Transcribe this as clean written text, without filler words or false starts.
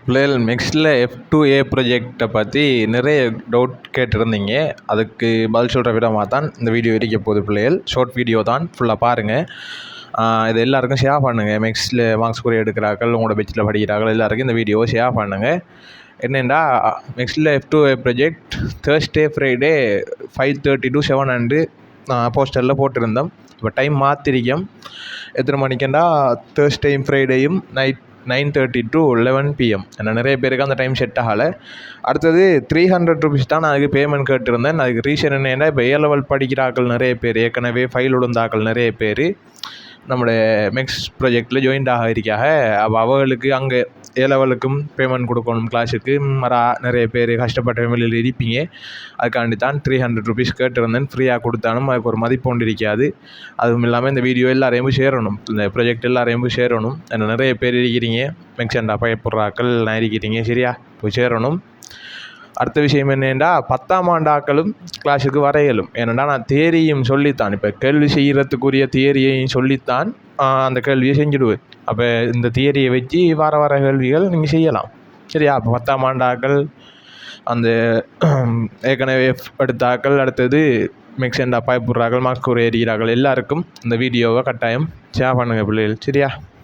பிள்ளைகள் நெக்ஸ்ட்டில் F2A ப்ரொஜெக்டை பற்றி நிறைய டவுட் கேட்டிருந்தீங்க. அதுக்கு பதில் சொல்கிற விதமாக தான் இந்த வீடியோ இருக்க போகுது பிள்ளைகள். ஷார்ட் வீடியோ தான், ஃபுல்லாக பாருங்கள். இது எல்லாருக்கும் ஷேர் பண்ணுங்கள். நெக்ஸ்ட்டில் மார்க்ஸ் குறி எடுக்கிறார்கள், உங்களோட பெச்சில் படிக்கிறார்கள், எல்லாருக்கும் இந்த வீடியோவை ஷேர் பண்ணுங்கள். என்னென்னா நெக்ஸ்ட்டில் F2A project Thursday Friday 5:30 to 7 போஸ்டரில் போட்டிருந்தோம். இப்போ டைம் மாற்றிருக்கோம். எத்தனை மணிக்குண்டா தேர்ஸ்டேயும் ஃப்ரைடேயும் நைட் 9:30 to 11 PM. ஏன்னா நிறைய பேருக்கு அந்த டைம் செட் ஆகலை. அடுத்தது 300 rupees தான் நான் அதுக்கு பேமெண்ட் கேட்டிருந்தேன். அதுக்கு ரீசன் என்னென்னா, இப்போ A-level படிக்கிறாக்கள் நிறைய பேர், ஏற்கனவே ஃபைல் உளுந்தாக்கள் நிறைய பேர் நம்முடைய மெக்ஸ் ப்ரொஜெக்டில் ஜாயின்ட் இருக்காக. அப்போ அவர்களுக்கு அங்கே A-levelக்கும் பேமெண்ட் கொடுக்கணும், கிளாஸுக்கு நிறைய பேர் கஷ்டப்பட்ட ஃபேமிலியில் இருப்பீங்க. அதுக்காண்டி தான் 300 rupees கேட்டிருந்தேன். ஃப்ரீயாக கொடுத்தாலும் அதுக்கு ஒரு மதிப்பு ஒன்று இருக்காது. அதுவும் இல்லாமல் இந்த வீடியோ எல்லாரையும் சேரணும், இந்த ப்ரொஜெக்ட் எல்லாரையும் சேரணும். ஏன்னா நிறைய பேர் இருக்கிறீங்க, மெக்ஸண்டா பயப்படுறாக்கள் நான் இருக்கிறீங்க, சரியா போய் சேரணும். அடுத்த விஷயம் என்னென்னா, 10ஆம் ஆண்டாக்களும் கிளாஸுக்கு வரையலும். ஏன்னா நான் தியரியும் சொல்லித்தான், இப்போ கேள்வி செய்கிறதுக்குரிய தியரியையும் சொல்லித்தான் அந்த கேள்வியை செஞ்சுடுவேன். அப்போ இந்த தியரியை வச்சு வர கேள்விகள் நீங்கள் செய்யலாம், சரியா? அப்போ 10ஆம் ஆண்டாக்கள், அந்த ஏற்கனவே எடுத்தாக்கள், அடுத்தது மெக்ஸண்டா பயப்படுறாக்கள், மார்க்ஸ் குறி எறிகிறார்கள், எல்லாருக்கும் இந்த வீடியோவை கட்டாயம் ஷேர் பண்ணுங்கள் பிள்ளைகள், சரியா?